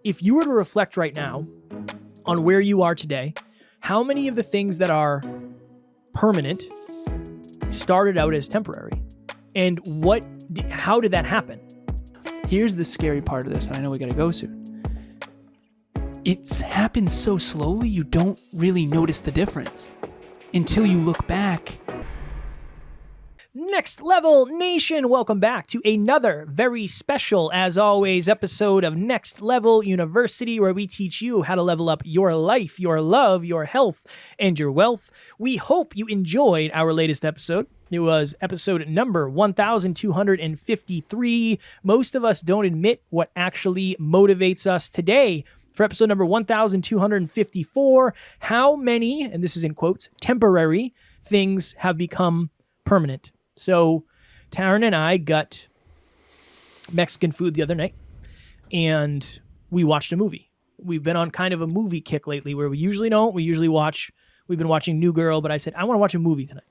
If you were to reflect right now on where you are today, how many of the things that are permanent started out as temporary? And how did that happen? Here's the scary part of this, and I know we gotta go soon. It's happened so slowly, you don't really notice the difference until you look back. Next Level Nation, welcome back to another very special, as always, episode of Next Level University, where we teach you how to level up your life, your love, your health, and your wealth. We hope you enjoyed our latest episode. It was episode number 1253. Most of us don't admit what actually motivates us today. For episode number 1254, how many, and this is in quotes, temporary things have become permanent? So Taryn and I got Mexican food the other night, and we watched a movie. We've been on kind of a movie kick lately where we usually don't. We've been watching New Girl, but I said, I want to watch a movie tonight.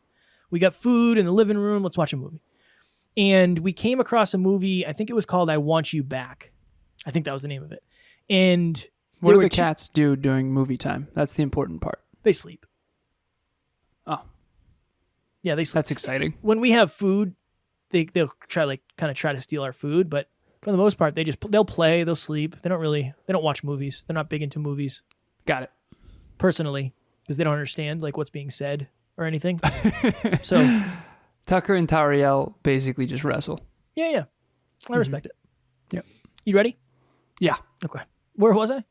We got food in the living room. Let's watch a movie. And we came across a movie. I think it was called I Want You Back. I think that was the name of it. And what do the cats do during movie time? That's the important part. They sleep. Oh. Yeah, they sleep. That's exciting. When we have food, they'll try to steal our food, but for the most part, they'll play, they'll sleep. They don't watch movies. They're not big into movies. Got it. Personally, because they don't understand like what's being said or anything. So Tucker and Tariel basically just wrestle. Yeah. I respect it. Yep. You ready? Yeah. Okay. Where was I?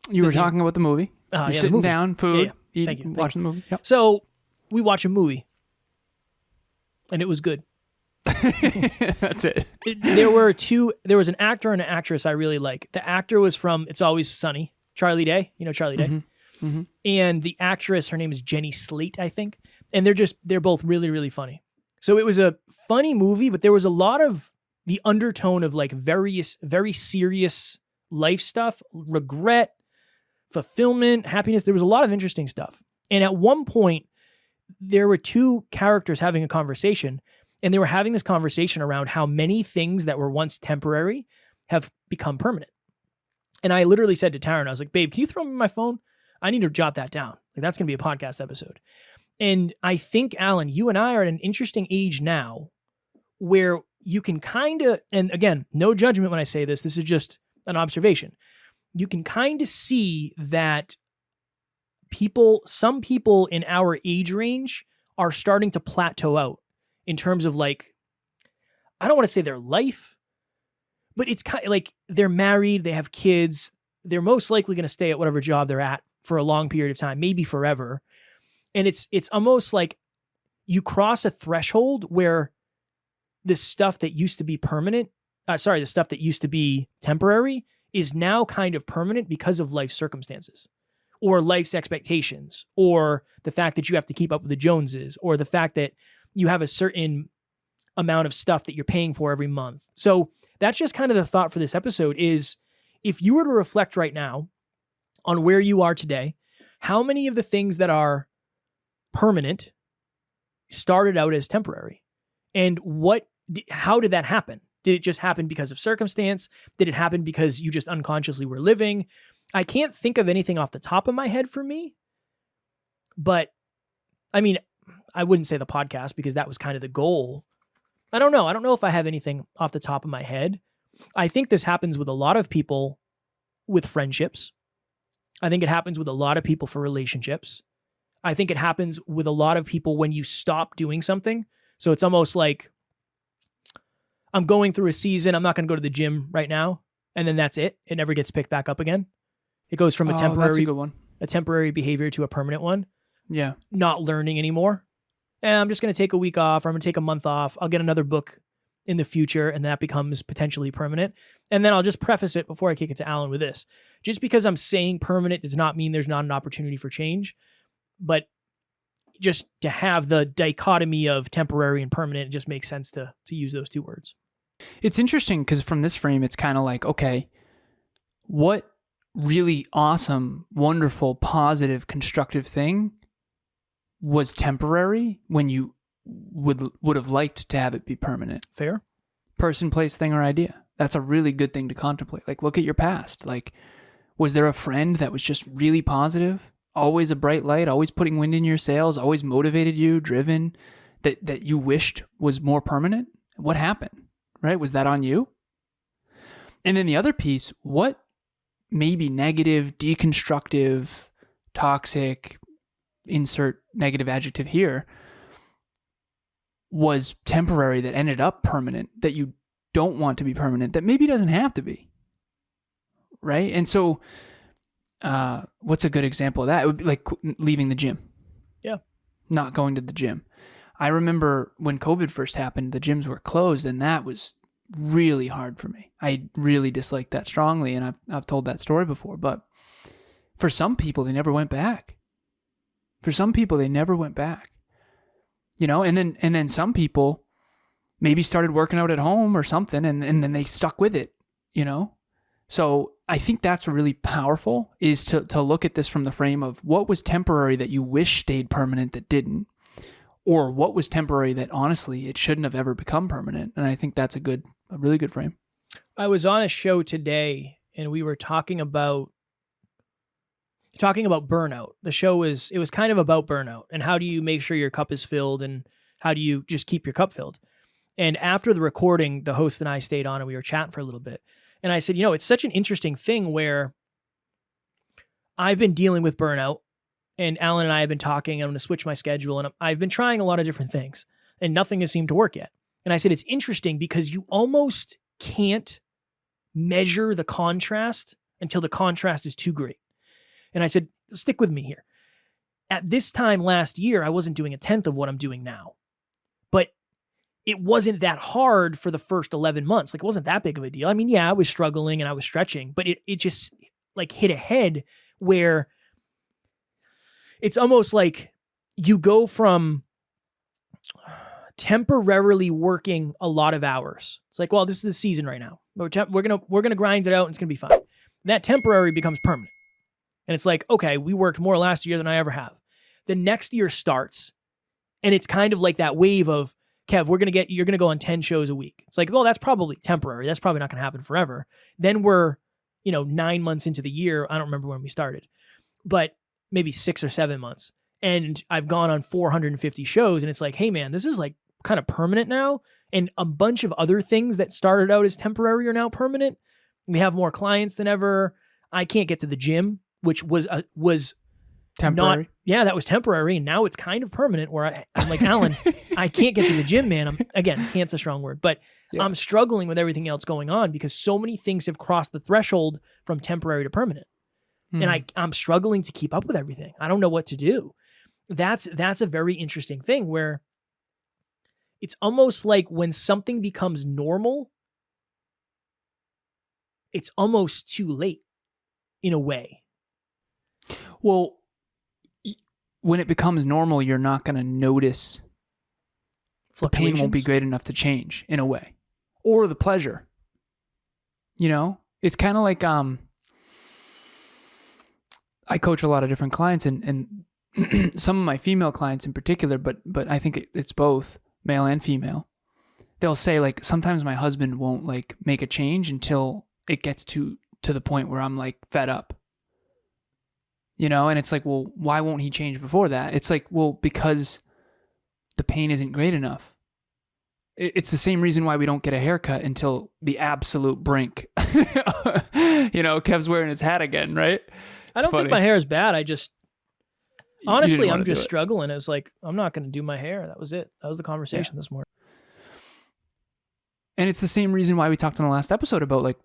You were talking about the movie. You're sitting down, food, eating, watching the movie. Yep. So we watch a movie, and it was good. That's it. There was an actor and an actress I really like. The actor was from It's Always Sunny, Charlie Day. You know Charlie Day? Mm-hmm. Mm-hmm. And the actress, her name is Jenny Slate, I think. And they're both really, really funny. So it was a funny movie, but there was a lot of the undertone of like very serious life stuff, regret, fulfillment, happiness. There was a lot of interesting stuff. And at one point, there were two characters having a conversation, and they were having this conversation around how many things that were once temporary have become permanent. And I literally said to Taryn, I was like, babe, can you throw me my phone? I need to jot that down. Like, that's going to be a podcast episode. And I think, Alan, you and I are at an interesting age now where you can kind of, and again, no judgment when I say this, this is just an observation. You can kind of see that some people in our age range are starting to plateau out in terms of like, I don't want to say their life, but it's kind of like they're married, they have kids, they're most likely going to stay at whatever job they're at for a long period of time, maybe forever. And it's almost like you cross a threshold where the stuff that used to be the stuff that used to be temporary is now kind of permanent because of life circumstances or life's expectations or the fact that you have to keep up with the Joneses or the fact that you have a certain amount of stuff that you're paying for every month. So that's just kind of the thought for this episode is if you were to reflect right now on where you are today, how many of the things that are permanent started out as temporary? And how did that happen? Did it just happen because of circumstance? Did it happen because you just unconsciously were living? I can't think of anything off the top of my head for me, but I mean, I wouldn't say the podcast because that was kind of the goal. I don't know. I don't know if I have anything off the top of my head. I think this happens with a lot of people with friendships. I think it happens with a lot of people for relationships. I think it happens with a lot of people when you stop doing something. So it's almost like I'm going through a season. I'm not going to go to the gym right now. And then that's it. It never gets picked back up again. It goes from that's a good one. A temporary behavior to a permanent one. Yeah. Not learning anymore. And I'm just going to take a week off or I'm going to take a month off. I'll get another book in the future and that becomes potentially permanent. And then I'll just preface it before I kick it to Alan with this. Just because I'm saying permanent does not mean there's not an opportunity for change. But just to have the dichotomy of temporary and permanent, it just makes sense to use those two words. It's interesting because from this frame, it's kind of like, okay, what really awesome, wonderful, positive, constructive thing was temporary when you would have liked to have it be permanent? Fair. Person, place, thing, or idea. That's a really good thing to contemplate. Like, look at your past. Like, was there a friend that was just really positive, always a bright light, always putting wind in your sails, always motivated you, driven, that you wished was more permanent? What happened, right? Was that on you? And then the other piece, what maybe negative, deconstructive, toxic, insert negative adjective here, was temporary that ended up permanent, that you don't want to be permanent, that maybe doesn't have to be, right? And so what's a good example of that? It would be like leaving the gym. Yeah. Not going to the gym. I remember when COVID first happened, the gyms were closed, and that was really hard for me. I really disliked that strongly, and I've told that story before. But for some people, they never went back. And then some people maybe started working out at home or something, and then they stuck with it, So I think that's really powerful, is to look at this from the frame of what was temporary that you wish stayed permanent that didn't, or what was temporary that honestly it shouldn't have ever become permanent. And I think that's a really good frame. I was on a show today and we were talking about burnout. The show was kind of about burnout and how do you make sure your cup is filled and how do you just keep your cup filled. And after the recording, the host and I stayed on and we were chatting for a little bit. And I said, it's such an interesting thing where I've been dealing with burnout and Alan and I have been talking. I'm going to switch my schedule and I've been trying a lot of different things and nothing has seemed to work yet. And I said, it's interesting because you almost can't measure the contrast until the contrast is too great. And I said, stick with me here. At this time last year, I wasn't doing 1/10 of what I'm doing now, but it wasn't that hard for the first 11 months. Like, it wasn't that big of a deal. I mean, yeah, I was struggling and I was stretching, but it just like hit a head where it's almost like you go from temporarily working a lot of hours. It's like, well, this is the season right now. We're gonna grind it out and it's gonna be fine. That temporary becomes permanent. And it's like, okay, we worked more last year than I ever have. The next year starts and it's kind of like that wave of, Kev, you're going to go on 10 shows a week. It's like, well, that's probably temporary. That's probably not going to happen forever. Then we're, 9 months into the year. I don't remember when we started, but maybe 6 or 7 months. And I've gone on 450 shows and it's like, hey man, this is like kind of permanent now. And a bunch of other things that started out as temporary are now permanent. We have more clients than ever. I can't get to the gym, which was temporary. That was temporary. And now it's kind of permanent where I'm like, Alan, I can't get to the gym, man. Can't's a strong word, but yeah. I'm struggling with everything else going on because so many things have crossed the threshold from temporary to permanent. And I'm struggling to keep up with everything. I don't know what to do. That's a very interesting thing where it's almost like when something becomes normal, it's almost too late in a way. Well, when it becomes normal, you're not going to notice. The pain won't be great enough to change in a way, or the pleasure. It's kind of like I coach a lot of different clients, and some of my female clients in particular, but I think it's both male and female. They'll say like sometimes my husband won't like make a change until it gets to the point where I'm like fed up. And it's like, well, why won't he change before that? It's like, well, because the pain isn't great enough. It's the same reason why we don't get a haircut until the absolute brink. Kev's wearing his hat again, right? I don't think my hair is bad. Honestly, I'm just struggling. I was like, I'm not going to do my hair. That was it. That was the conversation this morning. And it's the same reason why we talked in the last episode about like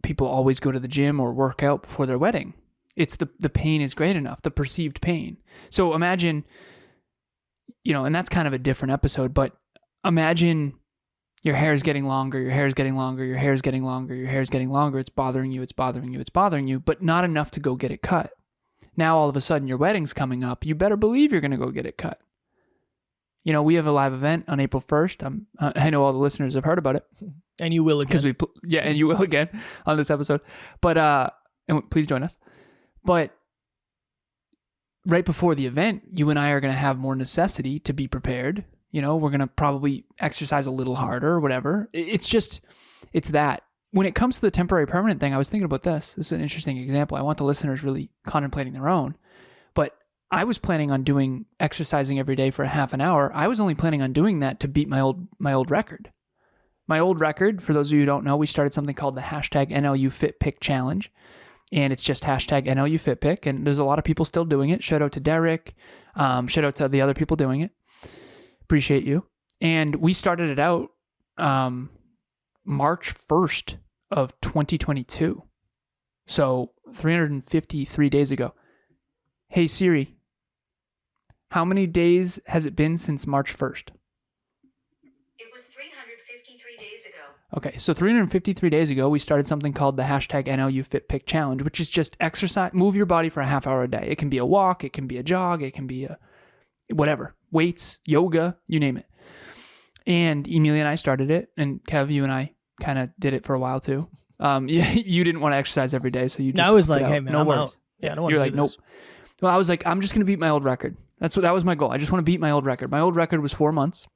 people always go to the gym or work out before their wedding. It's the pain is great enough, the perceived pain. So imagine, and that's kind of a different episode, but imagine your hair is getting longer, your hair is getting longer, your hair is getting longer, your hair is getting longer. It's bothering you, but not enough to go get it cut. Now, all of a sudden, your wedding's coming up. You better believe you're going to go get it cut. We have a live event on April 1st. I know all the listeners have heard about it. And you will again. And you will again on this episode. But and please join us. But right before the event, you and I are going to have more necessity to be prepared. We're going to probably exercise a little harder or whatever. It's that. when it comes to the temporary permanent thing, I was thinking about this. This is an interesting example. I want the listeners really contemplating their own. But I was planning on exercising every day for a half an hour. I was only planning on doing that to beat my old record. My old record, for those of you who don't know, we started something called the hashtag NLU FitPick Challenge. And it's just hashtag NLU FitPick. And there's a lot of people still doing it. Shout out to Derek. Shout out to the other people doing it. Appreciate you. And we started it out March 1st of 2022. So 353 days ago. Hey Siri, how many days has it been since March 1st? It was 353 days ago. Okay, so 353 days ago, we started something called the hashtag NLU FitPick Challenge, which is just exercise, move your body for a half hour a day. It can be a walk, it can be a jog, it can be a whatever, weights, yoga, you name it. And Emilia and I started it, and Kev, you and I kind of did it for a while too. You didn't want to exercise every day, so you just. I was like, hey man, no I'm worries. out. Yeah, I don't want You're to like, do this. nope. Well, I was like, I'm just going to beat my old record. That was my goal. I just want to beat my old record. My old record was 4 months,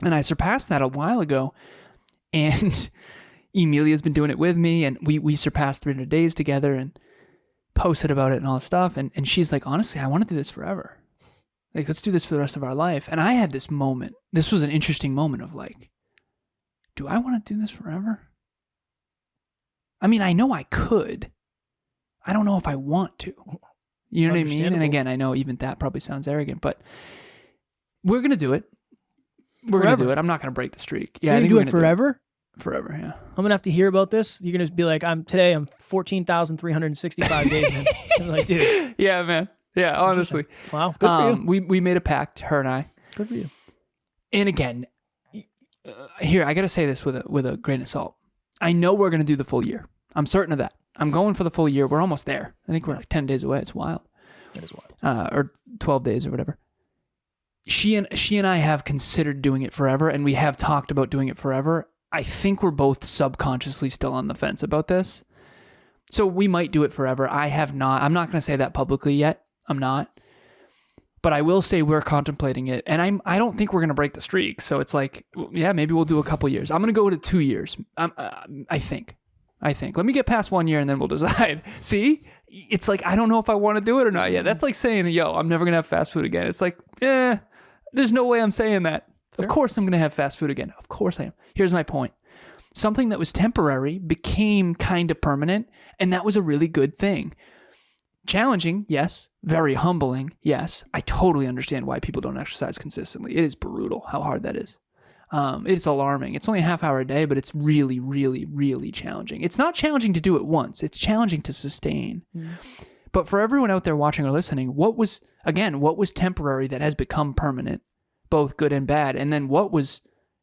and I surpassed that a while ago. And Emilia's been doing it with me, and we surpassed 300 days together and posted about it and all this stuff. And she's like, honestly, I want to do this forever. Like, let's do this for the rest of our life. And I had this moment. This was an interesting moment of like, do I want to do this forever? I mean, I know I could. I don't know if I want to. You know what I mean? And again, I know even that probably sounds arrogant, but we're going to do it. We're going to do it. I'm not going to break the streak. Yeah, I think do we're it gonna forever. Forever, yeah. I'm gonna have to hear about this. You're gonna be like, I'm 14,365 days in. I'm like, dude. Yeah, man. Yeah, honestly. Wow, good for you. We made a pact, her and I. Good for you. And again, here I got to say this with a grain of salt. I know we're gonna do the full year. I'm certain of that. I'm going for the full year. We're almost there. I think we're like 10 days away. It's wild. That is wild. Or 12 days or whatever. She and I have considered doing it forever, and we have talked about doing it forever. I think we're both subconsciously still on the fence about this. So we might do it forever. I have not. I'm not going to say that publicly yet. I'm not. But I will say we're contemplating it. And I don't think we're going to break the streak. So it's like, yeah, maybe we'll do a couple years. I'm going to go to 2 years. I think. Let me get past 1 year and then we'll decide. See? It's like, I don't know if I want to do it or not yet. That's like saying, yo, I'm never going to have fast food again. It's like, there's no way I'm saying that. Fair. Of course I'm going to have fast food again. Of course I am. Here's my point. Something that was temporary became kind of permanent, and that was a really good thing. Challenging, yes. Very humbling, yes. I totally understand why people don't exercise consistently. It is brutal how hard that is. It's alarming. It's only a half hour a day, but it's really, really, really challenging. It's not challenging to do it once. It's challenging to sustain. Mm. But for everyone out there watching or listening, what was temporary that has become permanent? Both good and bad. And then what was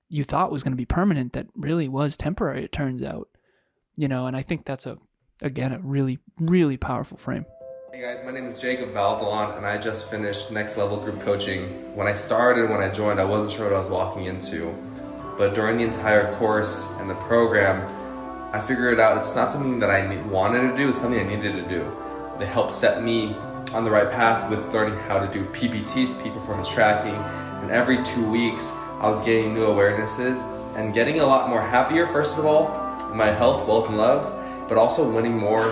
you thought was going to be permanent that really was temporary, it turns out. And I think that's a really, really powerful frame. Hey guys, my name is Valdellon, and I just finished next level group coaching. When I joined, I wasn't sure what I was walking into. But during the entire course and the program, I figured out it's not something that I wanted to do, it's something I needed to do. They helped set me on the right path with learning how to do PPTs, peak performance tracking, and every 2 weeks I was gaining new awarenesses and getting a lot more happier, first of all, in my health, wealth, and love, but also winning more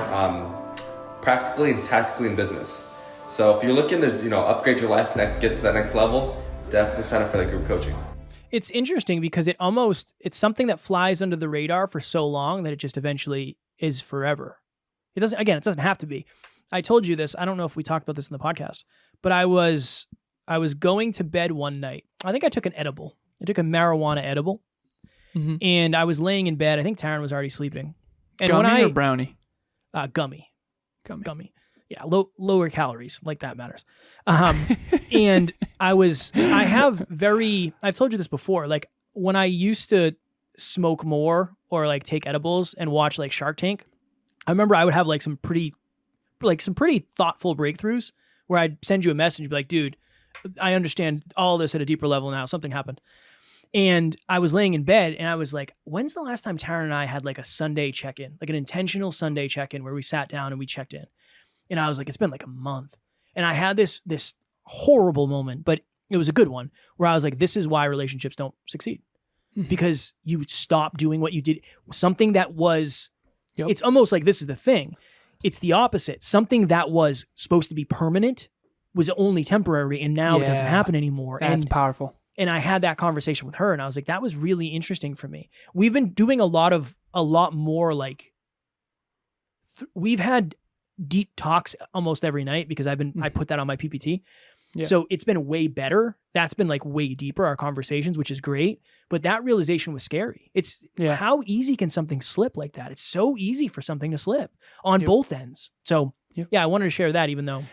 practically and tactically in business. So if you're looking to upgrade your life and get to that next level, definitely sign up for that group coaching. It's interesting because it's something that flies under the radar for so long that it just eventually is forever. It doesn't have to be. I told you this. I don't know if we talked about this in the podcast, but I was going to bed one night. I think I took an edible. I took a marijuana edible, and I was laying in bed. I think Taryn was already sleeping. And gummy or brownie? Gummy. Yeah, lower calories, like that matters. And I've told you this before, like when I used to smoke more or like take edibles and watch like Shark Tank, I remember I would have like some pretty thoughtful breakthroughs where I'd send you a message and be like, dude, I understand all this at a deeper level now. Something happened. And I was laying in bed and I was like, when's the last time Taryn and I had like a Sunday check-in, like an intentional Sunday check-in where we sat down and we checked in? And I was like, it's been like a month. And I had this horrible moment, but it was a good one where I was like, this is why relationships don't succeed. because you stopped doing what you did. Something that was, Yep. it's almost like this is the thing. It's the opposite. Something that was supposed to be permanent was only temporary, and now it doesn't Yeah. happen anymore. That's powerful. And I had that conversation with her, and I was like, that was really interesting for me. We've been doing a lot more like, we've had deep talks almost every night because I put that on my PPT. Yeah. So it's been way better. That's been like way deeper, our conversations, which is great. But that realization was scary. It's how easy can something slip like that? It's so easy for something to slip on both ends. So I wanted to share that, even though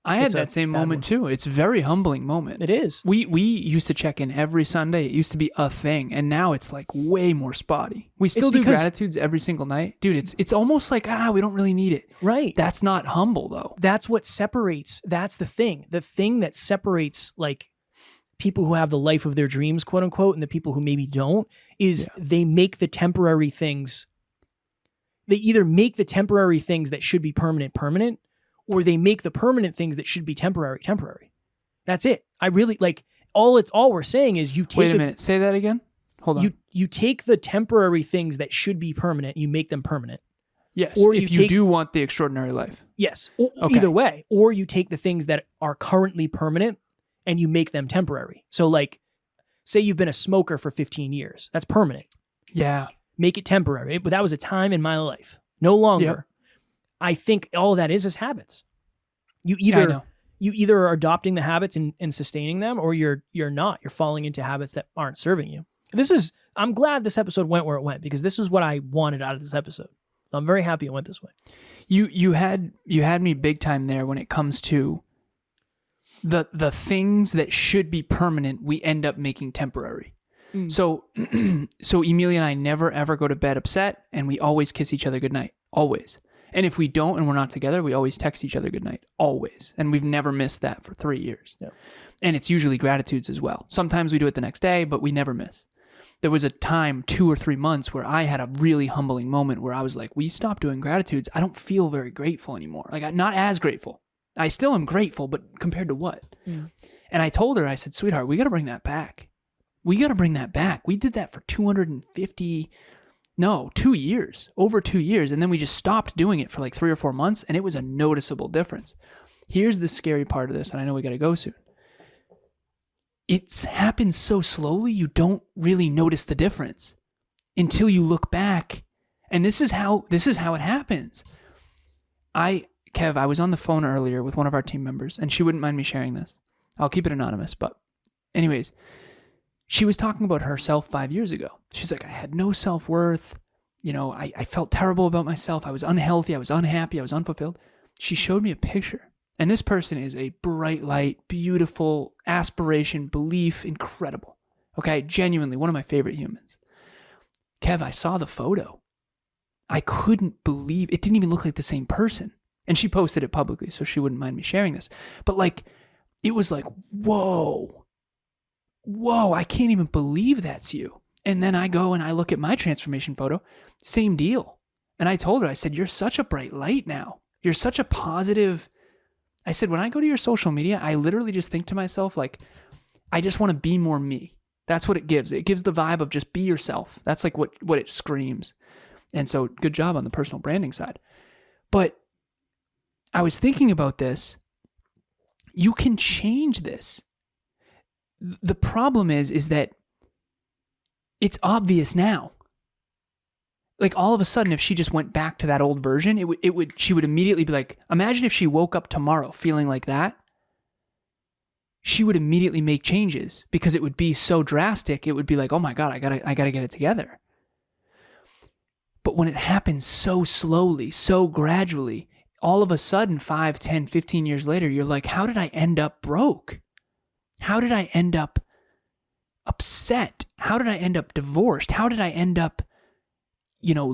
I had that same moment too. It's a very humbling moment. It is. We used to check in every Sunday. It used to be a thing, and now it's like way more spotty. We still do gratitudes every single night. Dude, it's almost like, we don't really need it. Right. That's not humble though. That's what separates. That's the thing. The thing that separates like people who have the life of their dreams, quote unquote, and the people who maybe don't, is they make the temporary things. They either make the temporary things that should be permanent, or they make the permanent things that should be temporary. That's it. I really like all we're saying is you take. Wait a minute. Say that again. Hold on. You take the temporary things that should be permanent, you make them permanent. Yes. Or if you do want the extraordinary life. Yes. Either way. Or you take the things that are currently permanent and you make them temporary. So like, say you've been a smoker for 15 years. That's permanent. Yeah. Make it temporary. But that was a time in my life. No longer. Yep. I think all that is habits. You either are adopting the habits and sustaining them, or you're not. You're falling into habits that aren't serving you. I'm glad this episode went where it went, because this is what I wanted out of this episode. I'm very happy it went this way. You had me big time there when it comes to the things that should be permanent, we end up making temporary. So Emilia and I never ever go to bed upset, and we always kiss each other goodnight. Always. And if we don't and we're not together, we always text each other goodnight. Always. And we've never missed that for 3 years. Yeah. And it's usually gratitudes as well. Sometimes we do it the next day, but we never miss. There was a time, 2 or 3 months, where I had a really humbling moment where I was like, we stopped doing gratitudes. I don't feel very grateful anymore. Like, I'm not as grateful. I still am grateful, but compared to what? And I told her, I said, sweetheart, we got to bring that back. We did that for 2 years, over 2 years. And then we just stopped doing it for like 3 or 4 months. And it was a noticeable difference. Here's the scary part of this. And I know we got to go soon. It's happened so slowly, you don't really notice the difference until you look back. And this is how it happens. Kev, I was on the phone earlier with one of our team members, and she wouldn't mind me sharing this. I'll keep it anonymous, but anyways, she was talking about herself 5 years ago. She's like, I had no self-worth. I felt terrible about myself. I was unhealthy. I was unhappy. I was unfulfilled. She showed me a picture. And this person is a bright light, beautiful, aspiration, belief, incredible. Okay, genuinely one of my favorite humans. Kev, I saw the photo. I couldn't believe it. Didn't even look like the same person. And she posted it publicly, so she wouldn't mind me sharing this. But it was like, whoa, I can't even believe that's you. And then I go and I look at my transformation photo, same deal. And I told her, I said, you're such a bright light now. You're such a positive. I said, when I go to your social media, I literally just think to myself, like, I just want to be more me. That's what it gives. It gives the vibe of just be yourself. That's like what it screams. And so good job on the personal branding side. But I was thinking about this. You can change this. The problem is that it's obvious now. Like, all of a sudden, if she just went back to that old version, she would immediately be like, imagine if she woke up tomorrow feeling like that. She would immediately make changes because it would be so drastic. It would be like, oh my God, I gotta get it together. But when it happens so slowly, so gradually, all of a sudden, 5, 10, 15 years later, you're like, how did I end up broke? How did I end up upset? How did I end up divorced? How did I end up,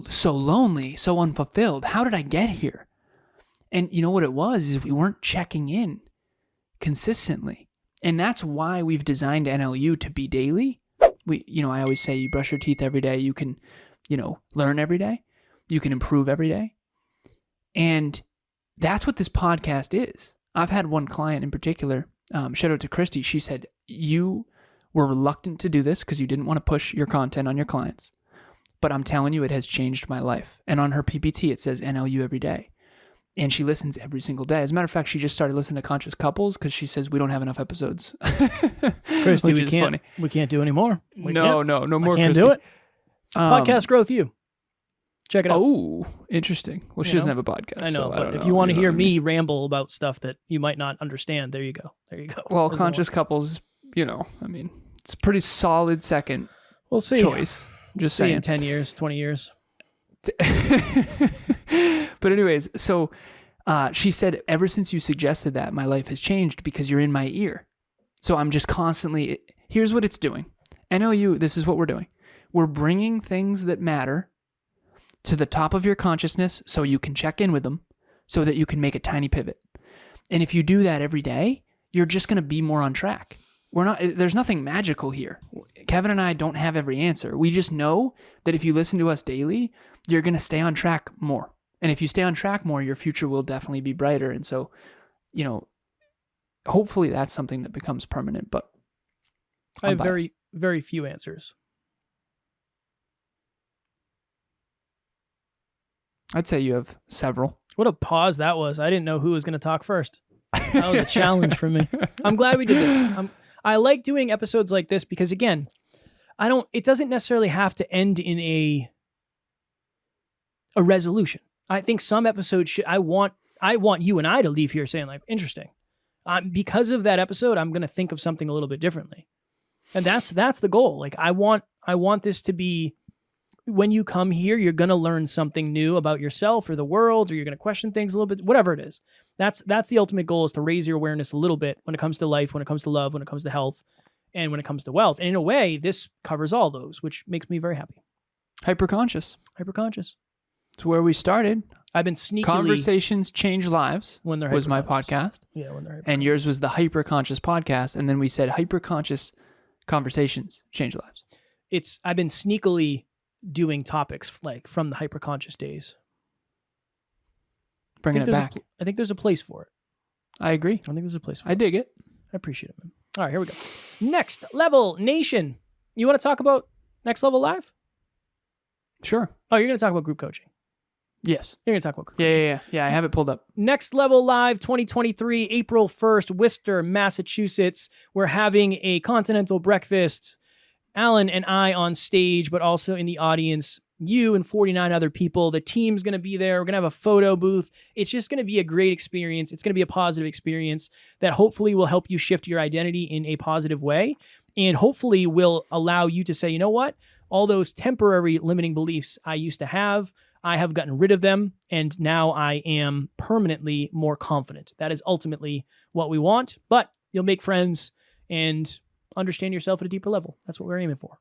so lonely, so unfulfilled? How did I get here? And you know what it was is we weren't checking in consistently. And that's why we've designed NLU to be daily. I always say you brush your teeth every day. You can, learn every day. You can improve every day. And that's what this podcast is. I've had one client in particular, shout out to Christy. She said, you were reluctant to do this because you didn't want to push your content on your clients. But I'm telling you, it has changed my life. And on her PPT, it says NLU every day. And she listens every single day. As a matter of fact, she just started listening to Conscious Couples because she says we don't have enough episodes. Christy, which is funny. We can't do any more. No more. I can't Christy. do it. Podcast Growth U. Check it out. Oh, interesting. Well, she doesn't have a podcast. I know, so but I don't if know. you want to know hear what I mean? me ramble about stuff that you might not understand, there you go. Well, There's Conscious Couples, it's a pretty solid second We'll see. choice. Just See saying. in 10 years, 20 years. But anyways, so she said, ever since you suggested that, my life has changed because you're in my ear. So I'm just constantly, here's what it's doing. NLU, this is what we're doing. We're bringing things that matter to the top of your consciousness so you can check in with them so that you can make a tiny pivot. And if you do that every day, you're just going to be more on track. There's nothing magical here. Kevin and I don't have every answer. We just know that if you listen to us daily, you're going to stay on track more. And if you stay on track more, your future will definitely be brighter. And so, hopefully that's something that becomes permanent, but I have very, very few answers. I'd say you have several. What a pause that was. I didn't know who was going to talk first. That was a challenge for me. I'm glad we did this. I like doing episodes like this because, again, it doesn't necessarily have to end in a resolution. I think some episodes I want you and I to leave here saying, like, interesting. Because of that episode, I'm going to think of something a little bit differently. And that's the goal. Like, I want this to be, when you come here, you're going to learn something new about yourself or the world, or you're going to question things a little bit, whatever it is. That's the ultimate goal, is to raise your awareness a little bit when it comes to life, when it comes to love, when it comes to health, and when it comes to wealth. And in a way, this covers all those, which makes me very happy. Hyperconscious. It's where we started. I've been sneakily... Conversations Change Lives when they're was my hyperconscious. podcast. Yeah, when they're And yours was the Hyperconscious podcast. And then we said Hyperconscious Conversations Change Lives. I've been sneakily doing topics like from the hyperconscious days. Bringing it back. I think there's a place for it. I agree. I think there's a place for it. I dig it. I appreciate it, man. All right, here we go. Next Level Nation. You want to talk about Next Level Live? Sure. Oh, you're going to talk about group coaching. Yes. You're going to talk about group coaching. Yeah, I have it pulled up. Next Level Live 2023, April 1st, Worcester, Massachusetts. We're having a continental breakfast. Alan and I on stage, but also in the audience, you and 49 other people. The team's going to be there. We're going to have a photo booth. It's just going to be a great experience. It's going to be a positive experience that hopefully will help you shift your identity in a positive way, and hopefully will allow you to say, you know what? All those temporary limiting beliefs I used to have, I have gotten rid of them, and now I am permanently more confident. That is ultimately what we want, but you'll make friends and understand yourself at a deeper level. That's what we're aiming for.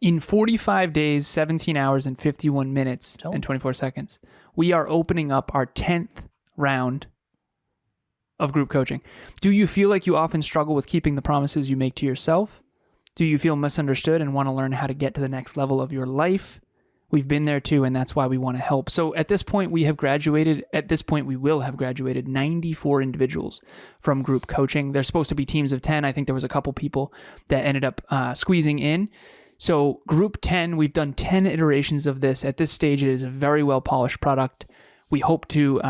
In 45 days, 17 hours, and 51 minutes and 24 seconds, we are opening up our 10th round of group coaching. Do you feel like you often struggle with keeping the promises you make to yourself? Do you feel misunderstood and want to learn how to get to the next level of your life? We've been there too, and that's why we want to help. So at this point, we will have graduated 94 individuals from group coaching. There's supposed to be teams of 10. I think there was a couple people that ended up squeezing in. So group 10, we've done 10 iterations of this. At this stage, it is a very well-polished product. We hope to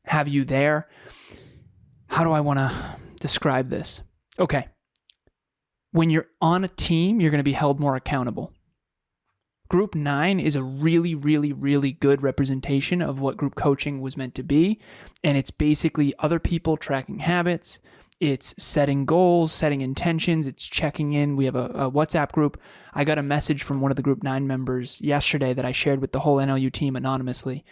have you there. How do I want to describe this? Okay. When you're on a team, you're going to be held more accountable. Group 9 is a really, really, really good representation of what group coaching was meant to be. And it's basically other people tracking habits. It's setting goals, setting intentions. It's checking in. We have a WhatsApp group. I got a message from one of the Group 9 members yesterday that I shared with the whole NLU team anonymously.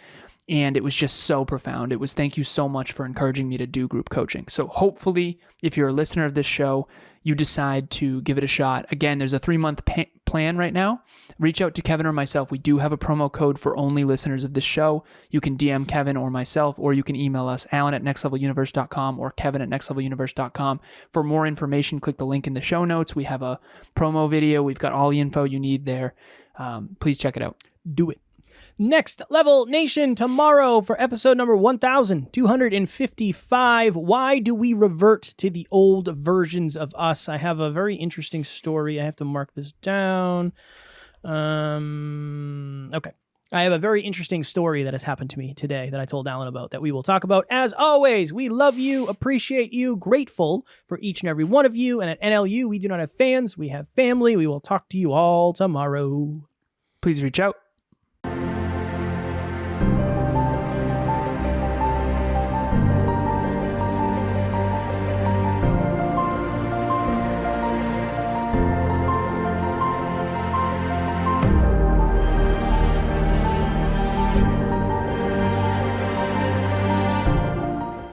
And it was just so profound. It was, thank you so much for encouraging me to do group coaching. So hopefully, if you're a listener of this show, you decide to give it a shot. Again, there's a 3-month plan right now. Reach out to Kevin or myself. We do have a promo code for only listeners of this show. You can DM Kevin or myself, or you can email us, alan@nextleveluniverse.com or kevin@nextleveluniverse.com. For more information, click the link in the show notes. We have a promo video. We've got all the info you need there. Please check it out. Do it. Next Level Nation tomorrow for episode number 1255. Why do we revert to the old versions of us? I have a very interesting story. I have to mark this down. Okay. I have a very interesting story that has happened to me today that I told Alan about that we will talk about. As always, we love you, appreciate you, grateful for each and every one of you. And at NLU, we do not have fans, we have family. We will talk to you all tomorrow. Please reach out.